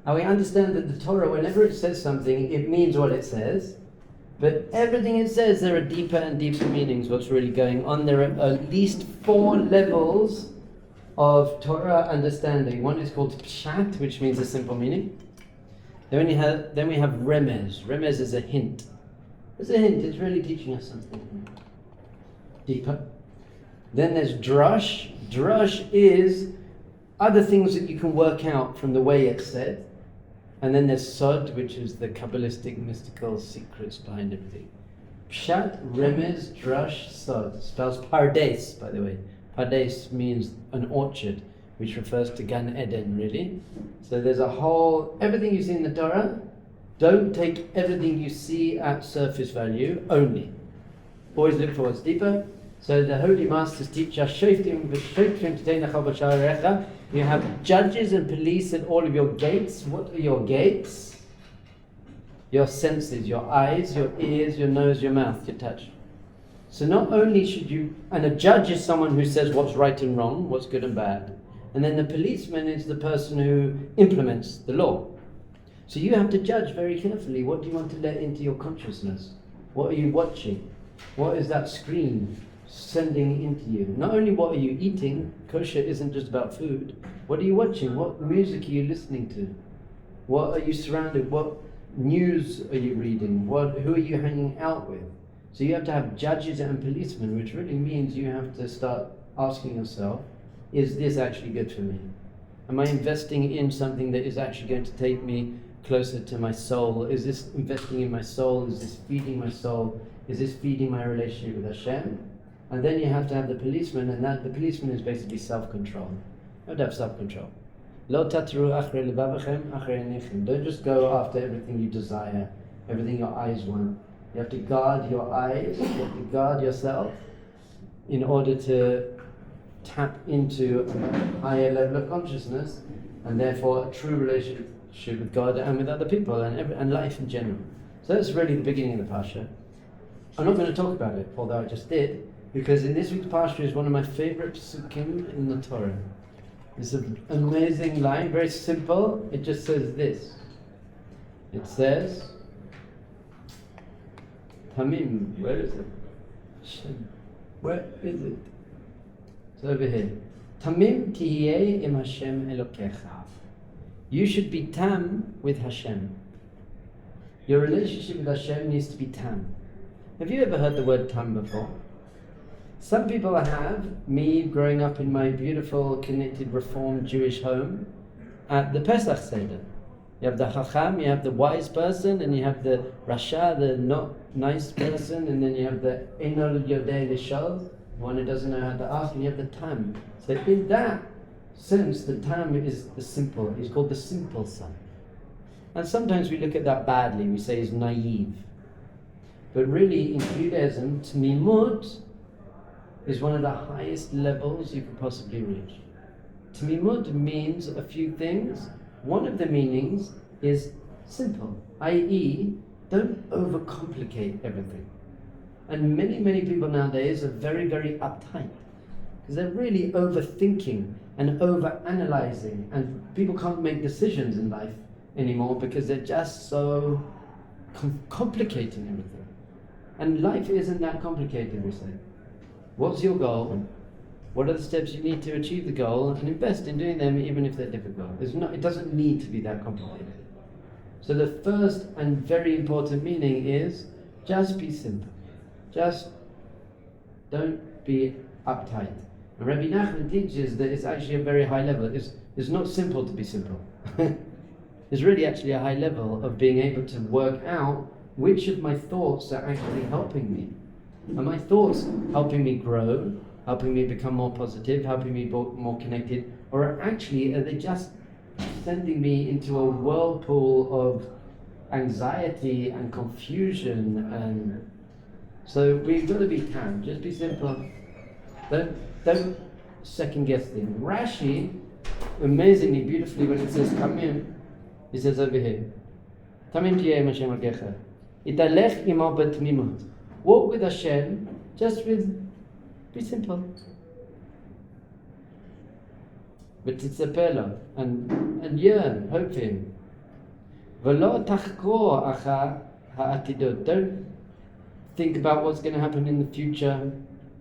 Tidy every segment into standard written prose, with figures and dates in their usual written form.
And we understand that the Torah, whenever it says something, it means what it says. But everything it says, there are deeper and deeper meanings, what's really going on. There are at least 4 levels of Torah understanding. One is called Pshat, which means a simple meaning. Then we have Remez. Remez is a hint. It's a hint, it's really teaching us something deeper. Then there's Drush. Drush is other things that you can work out from the way it's said. And then there's Sod, which is the Kabbalistic mystical secrets behind everything. Pshat, Remez, Drush, Sod. Spells Pardes, by the way. Pardes means an orchard, which refers to Gan Eden, really. So there's a whole, everything you see in the Torah, don't take everything you see at surface value only. Always look for what's deeper. So the Holy Masters teach us, you have judges and police at all of your gates. What are your gates? Your senses, your eyes, your ears, your nose, your mouth, your touch. So not only should you, and a judge is someone who says what's right and wrong, what's good and bad. And then the policeman is the person who implements the law. So you have to judge very carefully, what do you want to let into your consciousness? What are you watching? What is that screen sending into you? Not only what are you eating, kosher isn't just about food. What are you watching? What music are you listening to? What are you surrounded? What news are you reading? Who are you hanging out with? So you have to have judges and policemen, which really means you have to start asking yourself, is this actually good for me? Am I investing in something that is actually going to take me closer to my soul? Is this investing in my soul? Is this feeding my soul? Is this feeding my relationship with Hashem? And then you have to have the policeman, and the policeman is basically self-control. You have to have self-control. Lo tatru achrei levavachem achrei einechem. Don't just go after everything you desire, everything your eyes want. You have to guard your eyes, you have to guard yourself in order to tap into a higher level of consciousness, and therefore a true relationship with God and with other people and life in general. So that's really the beginning of the Parsha. I'm not going to talk about it, although I just did, because in this week's Parsha is one of my favorite psukim in the Torah. It's an amazing line, very simple. It just says this. It says, Tamim, where is it? Where is it? It's over here. Tamim tihiyeh im Hashem Elokecha. You should be tam with Hashem. Your relationship with Hashem needs to be tam. Have you ever heard the word tam before? Some people have. Me growing up in my beautiful, connected, reformed Jewish home, at the Pesach Seder. You have the Chacham, you have the wise person, and you have the Rasha, the not nice person, and then you have the Enol Yodei Lishol, one who doesn't know how to ask, and you have the Tam. So in that sense, the Tam is the simple. He's called the simple son. And sometimes we look at that badly, we say he's naive. But really, in Judaism, Tmimut is one of the highest levels you could possibly reach. Tmimut means a few things. One of the meanings is simple, i.e., don't overcomplicate everything. And many, many people nowadays are very, very uptight because they're really overthinking and overanalyzing, and people can't make decisions in life anymore because they're just so complicating everything. And life isn't that complicated, we say. What's your goal? What are the steps you need to achieve the goal? And invest in doing them even if they're difficult. It doesn't need to be that complicated. So the first and very important meaning is just be simple. Just don't be uptight. And Rabbi Nachman teaches that it's actually a very high level. It's not simple to be simple. It's really actually a high level of being able to work out which of my thoughts are actually helping me. Are my thoughts helping me grow, helping me become more positive, helping me be more connected, or actually are they just sending me into a whirlpool of anxiety and confusion? And so we've got to be calm, just be simple. Don't second guess things. Rashi, amazingly, beautifully, when it says Tamim, he says over here, Tamim tiyeh Hashem Elokecha. Italech imo b'tmimut. Walk with Hashem, be simple. But it's a pillar, and yearn, hope Him. V'lo tachkor achar ha'atidot. Don't think about what's going to happen in the future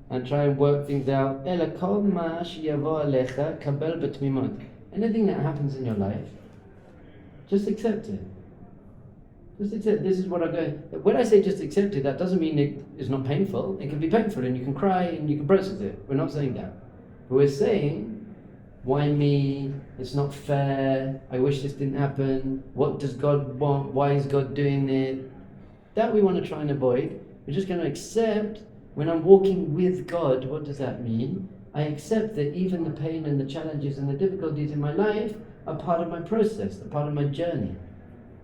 and try and work things out. Ela kol ma sheyavo alecha kabel b'tmimut. Anything that happens in your life, just accept it. Just accept. This is what I'm going. When I say just accept it, that doesn't mean it is not painful. It can be painful, and you can cry and you can process it. We're not saying that, but we're saying, why me? It's not fair. I wish this didn't happen. What does God want? Why is God doing it? That we want to try and avoid. We're just going to accept. When I'm walking with God, what does that mean? I accept that even the pain and the challenges and the difficulties in my life are part of my process, a part of my journey.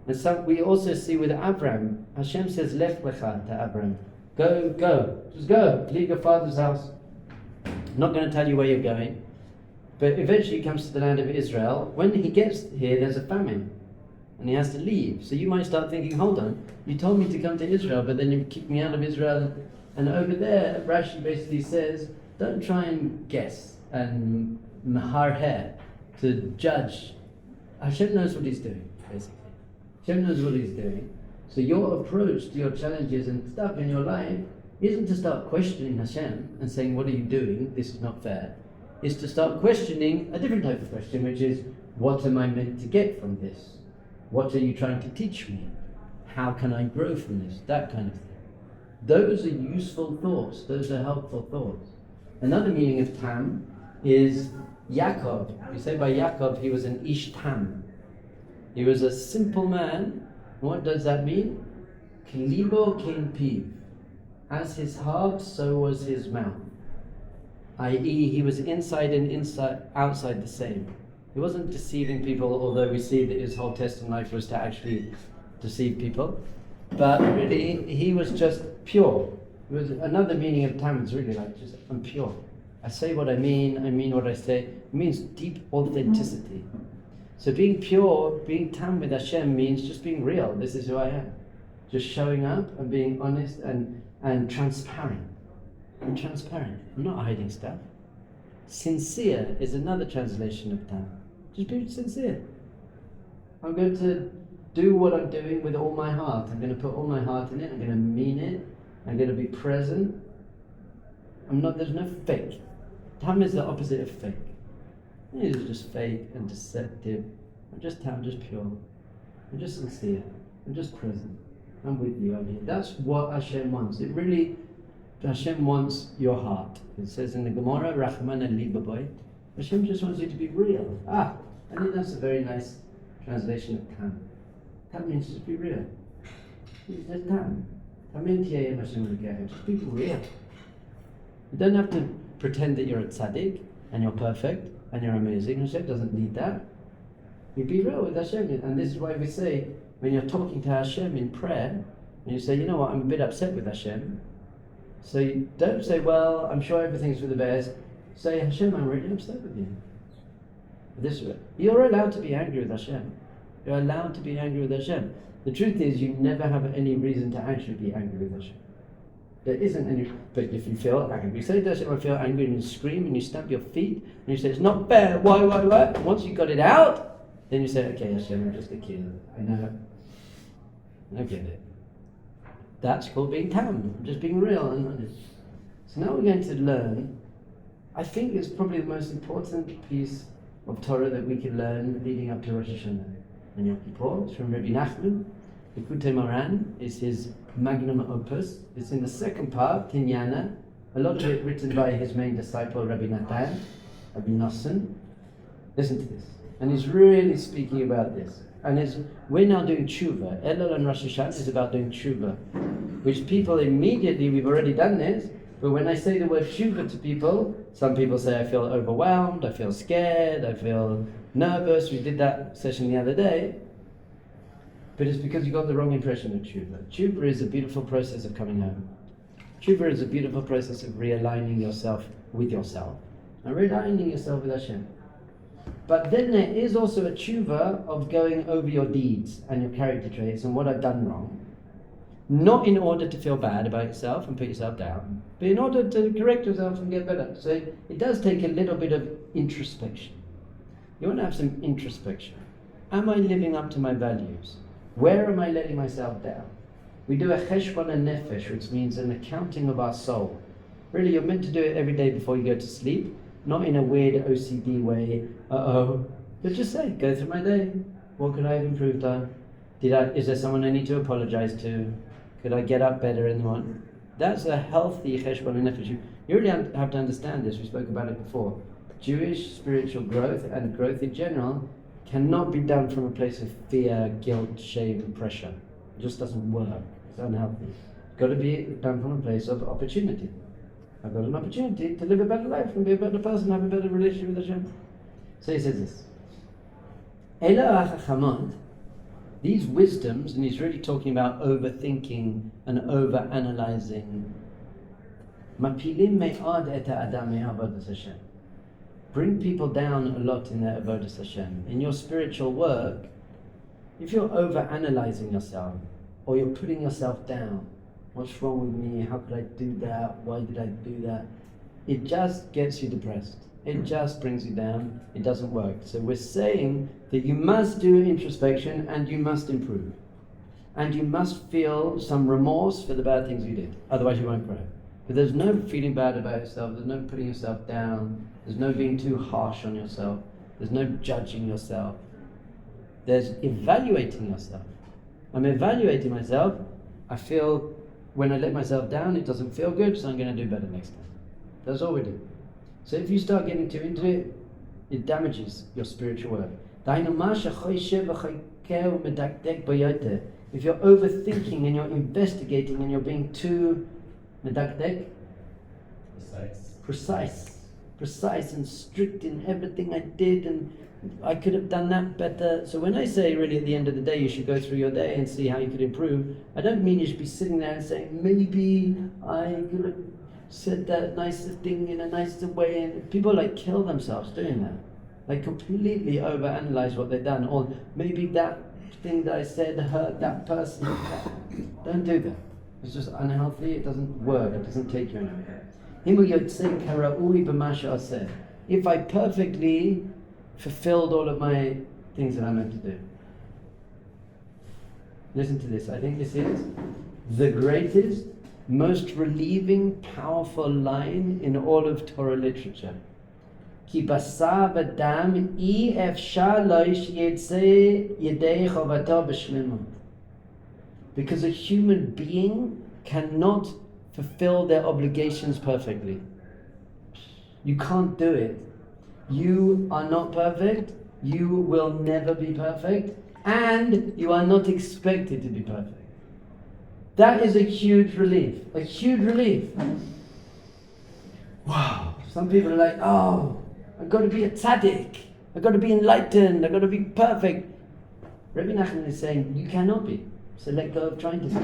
And so we also see with Abraham, Hashem says, Lech lecha to Abraham. Go, just go, leave your father's house. I'm not going to tell you where you're going. But eventually he comes to the land of Israel. When he gets here, there's a famine. And he has to leave. So you might start thinking, hold on, you told me to come to Israel, but then you kicked me out of Israel. And over there, Rashi basically says, don't try and guess and maharher to judge. Hashem knows what he's doing, basically. Hashem knows what he's doing. So your approach to your challenges and stuff in your life isn't to start questioning Hashem and saying, what are you doing? This is not fair. It's to start questioning a different type of question, which is, what am I meant to get from this? What are you trying to teach me? How can I grow from this? That kind of thing. Those are useful thoughts. Those are helpful thoughts. Another meaning of tam is Yaakov. We say by Yaakov, he was an ish tam. He was a simple man. What does that mean? Klibo kin piv. As his heart, so was his mouth. I.e., he was inside and outside the same. He wasn't deceiving people, although we see that his whole test in life was to actually deceive people. But really, he was just pure. It was another meaning of tam is really like just, I'm pure. I say what I mean what I say. It means deep authenticity. So being pure, being tam with Hashem means just being real. This is who I am. Just showing up and being honest and transparent. I'm transparent. I'm not hiding stuff. Sincere is another translation of tam. Just be sincere. I'm going to do what I'm doing with all my heart. I'm going to put all my heart in it. I'm going to mean it. I'm going to be present. There's no fake. Tam is the opposite of fake. It is just fake and deceptive. I'm just pure. I'm just sincere. I'm just present. I'm with you. I'm here. That's what Hashem wants. Hashem wants your heart. It says in the Gemara, Rahman al-Libaboy, Hashem just wants you to be real. I think that's a very nice translation of tam. Tam means just be real. He says tam. Tam means just be real. You don't have to pretend that you're a tzaddik and you're perfect and you're amazing. Hashem doesn't need that. You be real with Hashem. And this is why we say, when you're talking to Hashem in prayer, and you say, you know what, I'm a bit upset with Hashem. So you don't say, well, I'm sure everything's for the best. Say, Hashem, I'm really upset with you. This way. You're allowed to be angry with Hashem. You're allowed to be angry with Hashem. The truth is, you never have any reason to actually be angry with Hashem. There isn't any, but if you feel angry, say to Hashem, I feel angry, and you scream and you stamp your feet and you say, it's not fair, why? And once you got it out, then you say, okay, Hashem, I'm just a kid. I know. I get it. That's called being tam, just being real and honest. So now we're going to learn, I think it's probably the most important piece of Torah that we can learn leading up to Rosh Hashanah and Yom Kippur. It's from Rabbi Nachman. Likutei Moran is his magnum opus. It's in the second part, Tinyana, a lot of it written by his main disciple, Rabbi Natan, Rabbi Nosson. Listen to this. And he's really speaking about this. And we're now doing tshuva. Elul and Rosh Hashanah is about doing tshuva, which people immediately, we've already done this, but when I say the word tshuva to people, some people say I feel overwhelmed, I feel scared, I feel nervous. We did that session the other day. But it's because you got the wrong impression of tshuva. Tshuva is a beautiful process of coming home. Tshuva is a beautiful process of realigning yourself with yourself and realigning yourself with Hashem. But then there is also a tshuva of going over your deeds and your character traits and what I've done wrong. Not in order to feel bad about yourself and put yourself down, but in order to correct yourself and get better. So it does take a little bit of introspection. You want to have some introspection. Am I living up to my values? Where am I letting myself down? We do a cheshbon nefesh, which means an accounting of our soul. Really, you're meant to do it every day before you go to sleep, not in a weird OCD way, but just say, go through my day. What could I have improved on? Is there someone I need to apologize to? Could I get up better in the morning? That's a healthy cheshbon nefesh. You really have to understand this. We spoke about it before. Jewish spiritual growth and growth in general cannot be done from a place of fear, guilt, shame, and pressure. It just doesn't work. It's unhealthy. It's got to be done from a place of opportunity. I've got an opportunity to live a better life and be a better person, have a better relationship with Hashem. So he says this. Ela hachachamot, these wisdoms, and he's really talking about overthinking and over-analyzing, mapilim me'ad et ha'adam me'avodas Hashem. Bring people down a lot in their avodas Hashem. In your spiritual work, if you're over-analyzing yourself, or you're putting yourself down, what's wrong with me? How could I do that? Why did I do that? It just gets you depressed. It just brings you down. It doesn't work. So we're saying that you must do introspection and you must improve. And you must feel some remorse for the bad things you did. Otherwise you won't grow. But there's no feeling bad about yourself. There's no putting yourself down. There's no being too harsh on yourself. There's no judging yourself. There's evaluating yourself. I'm evaluating myself. I feel when I let myself down, it doesn't feel good, so I'm going to do better next time. That's all we do. So if you start getting too into it, it damages your spiritual work. If you're overthinking and you're investigating and you're being too precise and strict in everything I did, and I could have done that better. So when I say really at the end of the day you should go through your day and see how you could improve, I don't mean you should be sitting there and saying maybe I could have said that nicer thing in a nicer way, and people kill themselves doing that. They completely overanalyze what they've done, or maybe that thing that I said hurt that person. Don't do that. It's just unhealthy. It doesn't work. It doesn't take you anywhere. If I perfectly fulfilled all of my things that I'm meant to do. Listen to this. I think this is the greatest, most relieving, powerful line in all of Torah literature. Ki basar v'dam I efshar lo yitzeh yedei chovato b'shlemut. Because a human being cannot fulfill their obligations perfectly. You can't do it. You are not perfect. You will never be perfect. And you are not expected to be perfect. That is a huge relief. A huge relief. Wow. Some people are like, oh, I've got to be a tzaddik. I've got to be enlightened. I've got to be perfect. Rabbi Nachman is saying, you cannot be. So let go of trying to be.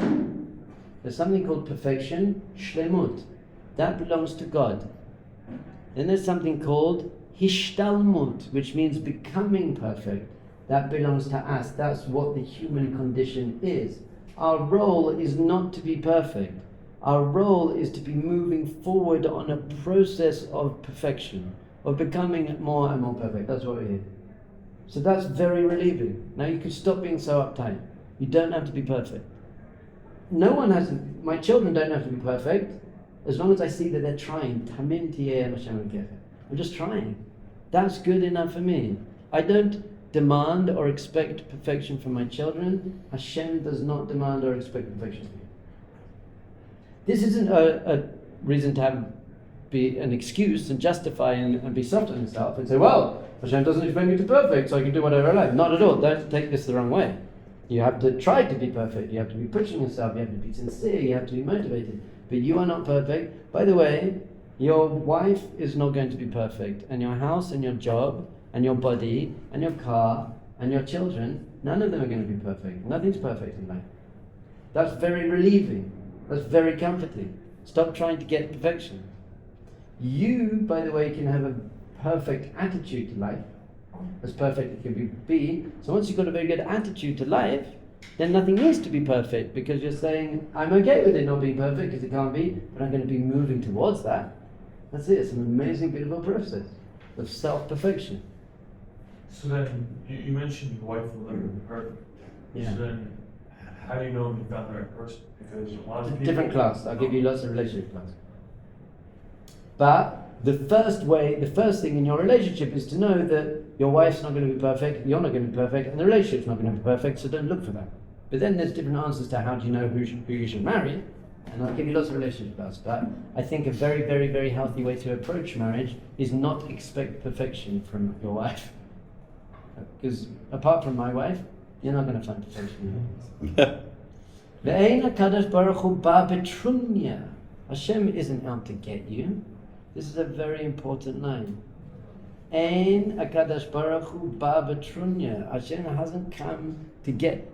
There's something called perfection, shlemut. That belongs to God. Then there's something called hishtalmut, which means becoming perfect. That belongs to us. That's what the human condition is. Our role is not to be perfect. Our role is to be moving forward on a process of perfection, of becoming more and more perfect. That's what we're here. So that's very relieving. Now you can stop being so uptight. You don't have to be perfect. No one has to, my children don't have to be perfect, as long as I see that they're trying. Tamim tiyeh Hashem kefer. I'm just trying. That's good enough for me. I don't demand or expect perfection from my children. Hashem does not demand or expect perfection from me. This isn't a reason to be an excuse and justify and be soft on yourself and say, well, Hashem doesn't expect me to be perfect, so I can do whatever I like. Not at all. Don't take this the wrong way. You have to try to be perfect. You have to be pushing yourself. You have to be sincere. You have to be motivated. But you are not perfect. By the way, your wife is not going to be perfect. And your house and your job and your body and your car and your children, none of them are going to be perfect. Nothing's perfect in life. That's very relieving. That's very comforting. Stop trying to get perfection. You, by the way, can have a perfect attitude to life. As perfect as it can be. So once you've got a very good attitude to life, then nothing needs to be perfect, because you're saying, I'm okay with it not being perfect because it can't be, but I'm going to be moving towards that. That's it. It's an amazing, beautiful process of self-perfection. So then, you mentioned your wife will never be perfect. Yeah. So then, How do you know if you found the right person? Because a lot of people... Different class. I'll give you lots of relationship class. But the first thing in your relationship is to know that your wife's not going to be perfect, you're not going to be perfect, and the relationship's not going to be perfect, so don't look for that. But then there's different answers to how do you know who you should marry, and I'll give you lots of relationship class. But I think a very, very, very healthy way to approach marriage is not expect perfection from your wife. Because apart from my wife, you're not going to find perfection. Ve'ein HaKadosh Baruch Hu ba betrunya. Hashem isn't out to get you. This is a very important line. Ein HaKadosh Baruch Hu ba betrunya. Hashem hasn't come to get.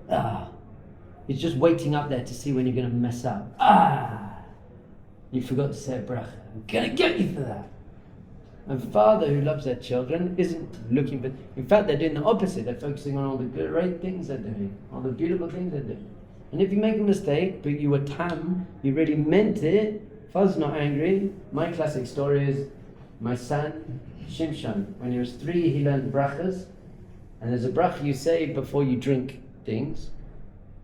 He's just waiting up there to see when you're going to mess up. You forgot to say a bracha. I'm going to get you for that. A father who loves their children isn't looking for... In fact, they're doing the opposite. They're focusing on all the great things they're doing, all the beautiful things they're doing. And if you make a mistake, but you were tam, you really meant it, father's not angry. My classic story is my son, Shimshon. When he was 3, he learned brachas. And there's a bracha you say before you drink things.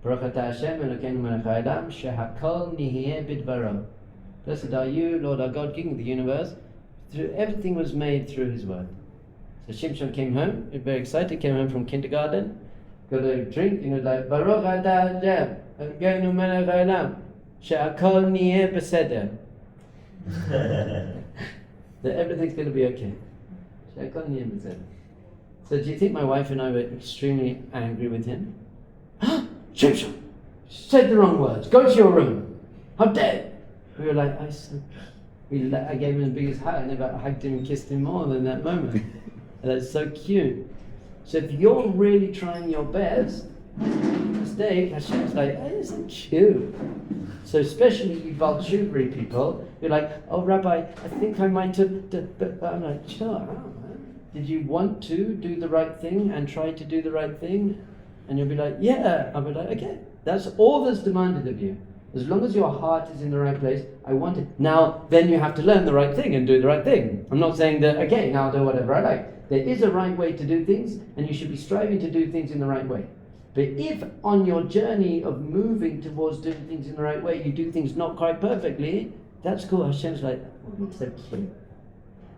Baruch atah Hashem Elokeinu melech haolam shehakol nihiyeh bidbaro. Blessed are you, Lord our God, King of the universe. Everything was made through His word. So Shimshon came home, very excited, came home from kindergarten, got a drink, and he was like, Baruch atah Hashem Elokeinu melech haolam shehakol nihiyeh beseder. That everything's going to be okay. Shehakol nihiyeh beseder. So do you think my wife and I were extremely angry with him? Shimshon, said the wrong words. Go to your room. How dare! We were like, I gave him the biggest hug. I never hugged him and kissed him more than that moment. And that's so cute. So if you're really trying your best, mistake, Hashem's like, hey, isn't cute. So especially you Balchuvri people, you're like, oh Rabbi, I think I might have, but I'm like, chill out, man. Did you want to do the right thing and try to do the right thing? And you'll be like, yeah. I'll be like, okay, that's all that's demanded of you. As long as your heart is in the right place, I want it. Now, then you have to learn the right thing and do the right thing. I'm not saying that, okay, now I'll do whatever I like. There is a right way to do things, and you should be striving to do things in the right way. But if on your journey of moving towards doing things in the right way, you do things not quite perfectly, that's cool. Hashem's like, oh, it's so cute.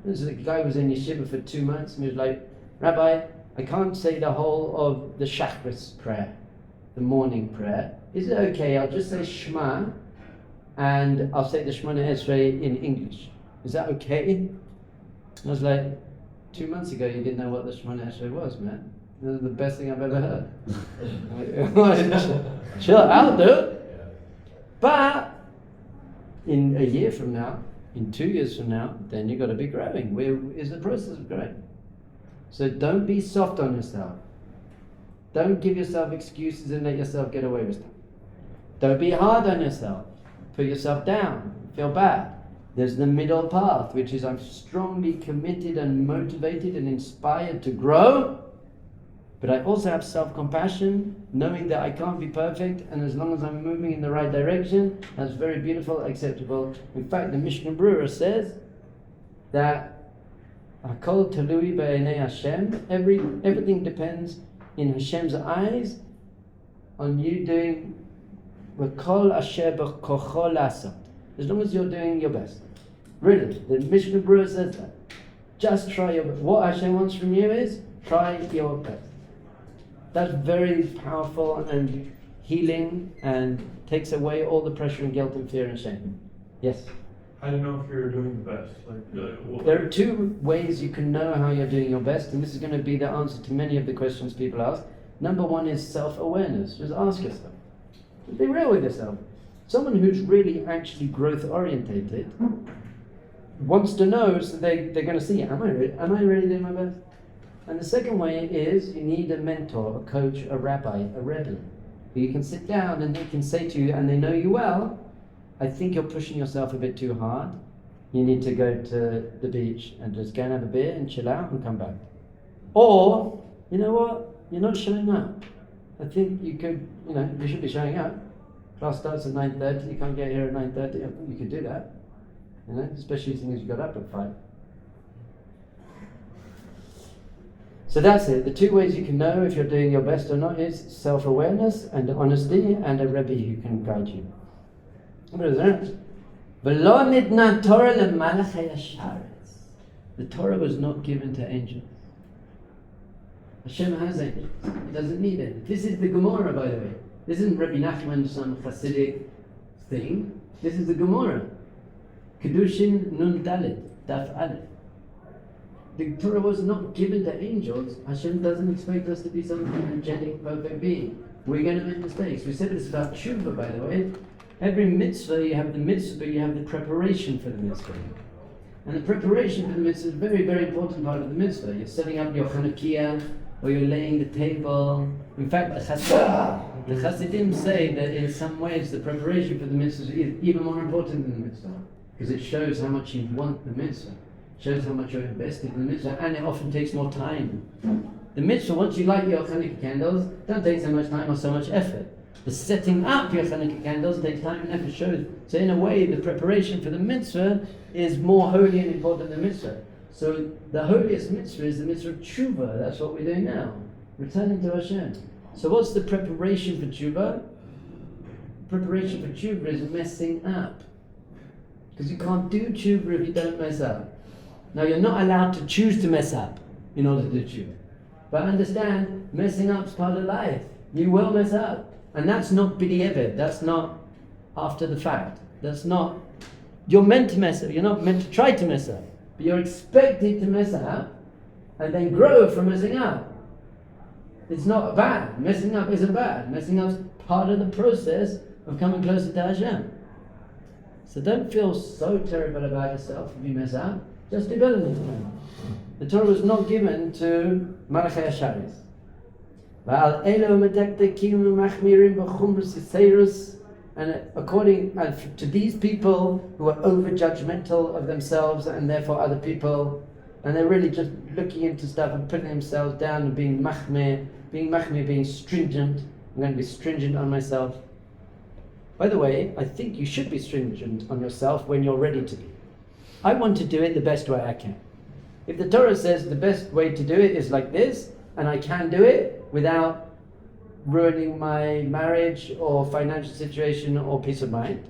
This guy was in yeshiva for 2 months, and he was like, Rabbi, I can't say the whole of the Shachris prayer, the morning prayer. Is it okay? I'll just say Shema, and I'll say the Shemona Esrei in English. Is that okay? I was like, 2 months ago you didn't know what the Shemona Esrei was, man. This is the best thing I've ever heard. Chill out, dude. But in a year from now, in 2 years from now, then you've got to be growing. Where is the process of growing? So don't be soft on yourself. Don't give yourself excuses and let yourself get away with stuff. Don't be hard on yourself. Put yourself down. Feel bad. There's the middle path, which is I'm strongly committed and motivated and inspired to grow, but I also have self-compassion, knowing that I can't be perfect, and as long as I'm moving in the right direction, that's very beautiful, acceptable. In fact, the Mishnah Berurah says that Hakol Talui B'Einei Hashem, everything depends in Hashem's eyes on you doing V'kol asher b'kocho lasot. As long as you're doing your best. Really, the Mishnah Berurah says that. Just try your best. What Hashem wants from you is try your best. That's very powerful and healing and takes away all the pressure and guilt and fear and shame. Yes? How do you know if you're doing the best? There are 2 ways you can know how you're doing your best, and this is going to be the answer to many of the questions people ask. Number 1 is self-awareness. Just ask yourself. Be real with yourself. Someone who's really actually growth-orientated wants to know, so they're going to see, am I really doing my best? And the second way is you need a mentor, a coach, a rabbi, a rebbe, who you can sit down and they can say to you, and they know you well, I think you're pushing yourself a bit too hard. You need to go to the beach and just go and have a beer and chill out and come back. Or, you know what? You're not showing up. I think you could, you should be showing up. Class starts at 9:30, you can't get here at 9:30. I think you could do that. Especially as soon as you got up at 5. So that's it. The two ways you can know if you're doing your best or not is self-awareness and honesty, and a Rebbe who can guide you. What is that? V'lo nitna Torah lemalachei hasharetz. The Torah was not given to angels. Hashem has angels. He doesn't need it. This is the Gemara, by the way. This isn't Rabbi Nachman, some Hasidic thing. This is the Gemara. Kedushin Nun Dalet, Daf Aleph. The Torah was not given to angels. Hashem doesn't expect us to be some angelic, perfect being. We're going to make mistakes. We said this about tshuva, by the way. Every mitzvah, you have the mitzvah, you have the preparation for the mitzvah. And the preparation for the mitzvah is a very, very important part of the mitzvah. You're setting up your Chanukiah, or you're laying the table. In fact, the Hasidim say that in some ways the preparation for the mitzvah is even more important than the mitzvah, because it shows how much you want the mitzvah. Shows how much you're invested in the mitzvah, and it often takes more time. The mitzvah, once you light your Hanukkah candles, don't take so much time or so much effort. The setting up your Hanukkah candles takes time and effort. Shows. So in a way, the preparation for the mitzvah is more holy and important than the mitzvah. So the holiest mitzvah is the mitzvah of tshuva. That's what we're doing now, returning to Hashem. So what's the preparation for tshuva? Preparation for tshuva is messing up, because you can't do tshuva if you don't mess up. Now, you're not allowed to choose to mess up in order to do tshuva. But understand, messing up's part of life. You will mess up. And that's not b'di'evet. That's not after the fact. That's not... You're meant to mess up. You're not meant to try to mess up. But you're expected to mess up and then grow from messing up. It's not bad. Messing up isn't bad. Messing up's part of the process of coming closer to Hashem. So don't feel so terrible about yourself if you mess up. Just do better than the Torah. The Torah was not given to Malachei Hasharis. And according to these people who are over-judgmental of themselves and therefore other people, and they're really just looking into stuff and putting themselves down and being machmir, being stringent. I'm going to be stringent on myself. By the way, I think you should be stringent on yourself when you're ready to be. I want to do it the best way I can. If the Torah says the best way to do it is like this, and I can do it without ruining my marriage or financial situation or peace of mind,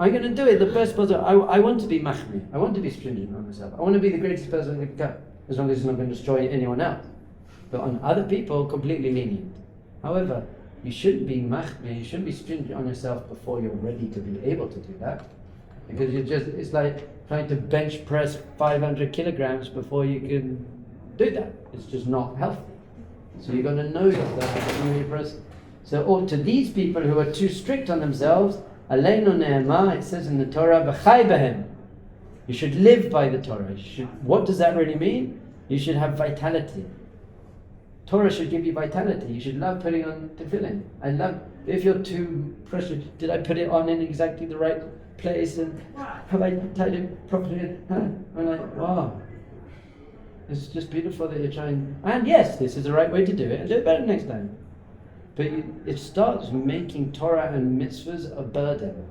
I'm going to do it the best possible. I want to be machmir. I want to be stringent on myself. I want to be the greatest person I can come, as long as it's not going to destroy anyone else. But on other people, completely lenient. However, you shouldn't be machmir, you shouldn't be stringent on yourself before you're ready to be able to do that. Because it's like trying to bench press 500 kilograms before you can do that. It's just not healthy. So you're going to know yourself as a person. So to these people who are too strict on themselves, Aleinu ne'emah, it says in the Torah, v'chai behem. You should live by the Torah. What does that really mean? You should have vitality. Torah should give you vitality. You should love putting on tefillin. If you're too pressured, did I put it on in exactly the right place, and have I tied it properly? I'm like, wow, it's just beautiful that you're trying. And yes, this is the right way to do it. Do it better next time. But it starts making Torah and mitzvahs a burden,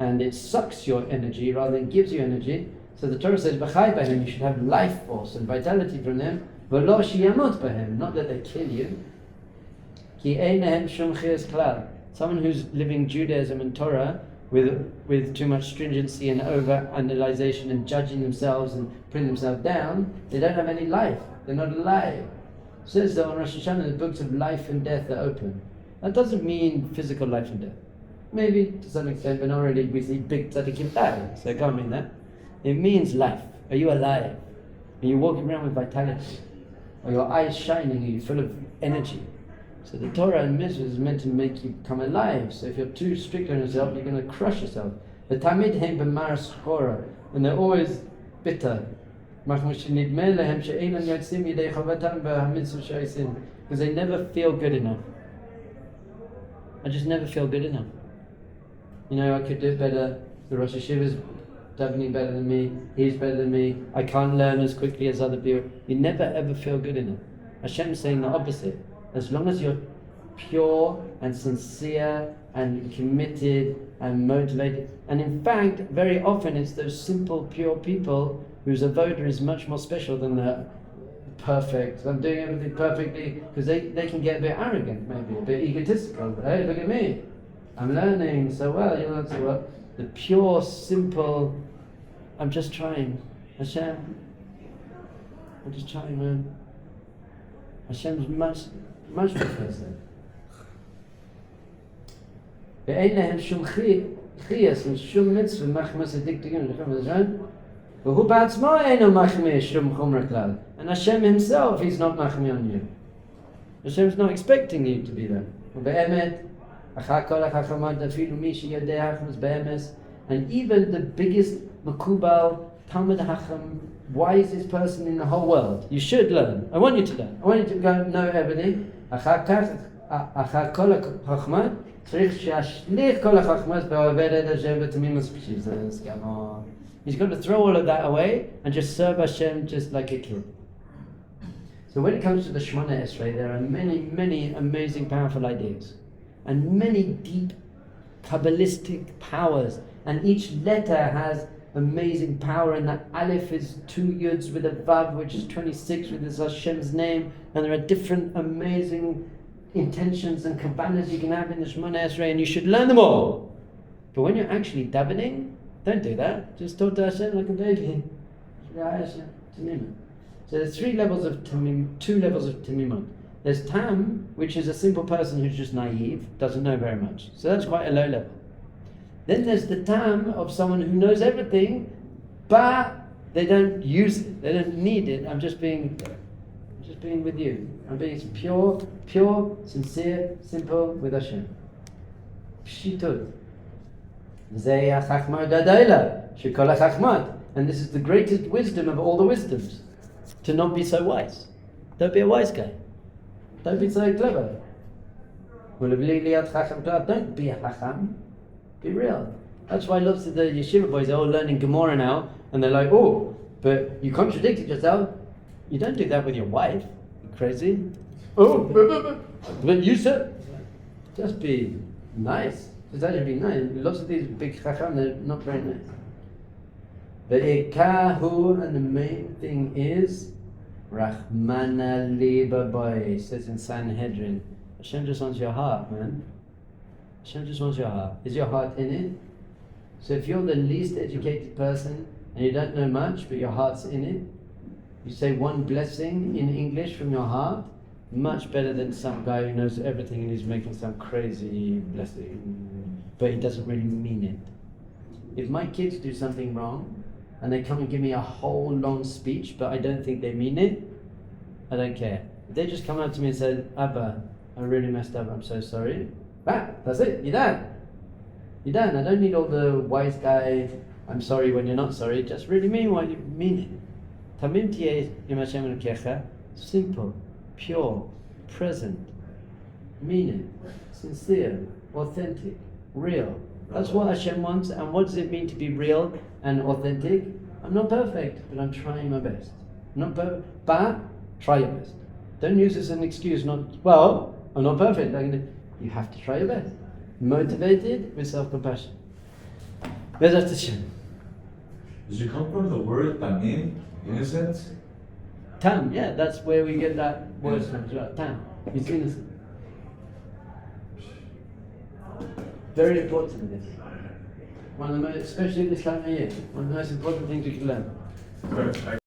and it sucks your energy rather than gives you energy. So the Torah says, "B'chai b'hem," you should have life force and vitality from them. V'lo sheyamot b'hem, not that they kill you. Ki einehem shum chiyas klal. Someone who's living Judaism and Torah with too much stringency and over-analyzation and judging themselves and putting themselves down, they don't have any life. They're not alive. It says that on Rosh Hashanah the books of life and death are open. That doesn't mean physical life and death. Maybe to some extent, but not really. We see big tzaddikim die, so it can't mean that. It means life. Are you alive? Are you walking around with vitality? Are your eyes shining? Are you full of energy? So the Torah and mitzvah is meant to make you come alive. So if you're too strict on yourself, you're going to crush yourself. The tamid hem b'mar skora, and they're always bitter. Because they never feel good enough. I just never feel good enough. You know, I could do better. The Rosh Yeshiva's davening better than me. He's better than me. I can't learn as quickly as other people. You never ever feel good enough. Hashem's saying the opposite. As long as you're pure and sincere and committed and motivated. And in fact, very often it's those simple, pure people whose avodah is much more special than the perfect. I'm doing everything perfectly, because they can get a bit arrogant, maybe a bit egotistical. But hey, look at me, I'm learning so well. You know, so well. The pure, simple. I'm just trying, Hashem. I'm just trying, man. Hashem's much prefers that. ואין להם שום חייס ושום מצווה מחמס הדקדקים לכם הזמן והוא בעצמו אינו מחמיא שום חומר כלל. And Hashem himself, he's not מחמיא on you. Hashem's not expecting you to be there. ובאמת, אחר כל החכמות אפילו מי שיודע חמס באמס, and even the biggest מקובל, Talmud Hacham, wisest person in the whole world. You should learn. I want you to learn. I want you to go know everything. אחר כל החכמות צריך שישליך כל החכמות ועובד את השם בתמימות פשיטות. Come on. He's got to throw all of that away and just serve Hashem just like a kid. So when it comes to the Shemona Esrei, there are many, many amazing, powerful ideas. And many deep Kabbalistic powers. And each letter has amazing power. And that Aleph is 2 Yuds with a Vav, which is 26 with this Hashem's name. And there are different amazing intentions and Kabbalas you can have in the Shemona Esrei. And you should learn them all. But when you're actually davening, don't do that. Just talk to Hashem like a baby. So there's 3 levels of tamim, 2 levels of tamimut. There's tam, which is a simple person who's just naive, doesn't know very much. So that's quite a low level. Then there's the tam of someone who knows everything, but they don't use it. They don't need it. I'm just being with you. I'm being pure, sincere, simple with Hashem. Pshitut. And this is the greatest wisdom of all the wisdoms. To not be so wise. Don't be a wise guy. Don't be so clever. Don't be a chacham. Be real. That's why lots of the yeshiva boys are all learning Gemara now, and they're like, oh, but you contradicted yourself. You don't do that with your wife. You crazy? Oh, but you said, just be nice. Just actually be nice. Lots of these big chacham, they're not very nice. The ikahu, and the main thing is Rahmana liba boy, says in Sanhedrin. Hashem just wants your heart, man. Hashem just wants your heart. Is your heart in it? So if you're the least educated person and you don't know much, but your heart's in it, you say one blessing in English from your heart, much better than some guy who knows everything and he's making some crazy blessing, but he doesn't really mean it. If my kids do something wrong and they come and give me a whole long speech, but I don't think they mean it, I don't care. If they just come up to me and say, Abba, I really messed up, I'm so sorry. That's it, you're done. You're done. I don't need all the wise guy, I'm sorry when you're not sorry, just really mean what you mean it. Tamim tiyeh im Hashem elokecha, simple, pure, present, mean it, sincere, authentic, real. That's what Hashem wants. And what does it mean to be real and authentic? I'm not perfect, but I'm trying my best. I'm not perfect, but try your best. Don't use this as an excuse. I'm not perfect. You have to try your best. Motivated with self-compassion. Bezat Hashem. Does it come from the word tamim, innocent? Tam, yeah, that's where we get that word from. Tam, it's innocent. Very important this. One of the most, especially this time of year, one of the most important things you can learn.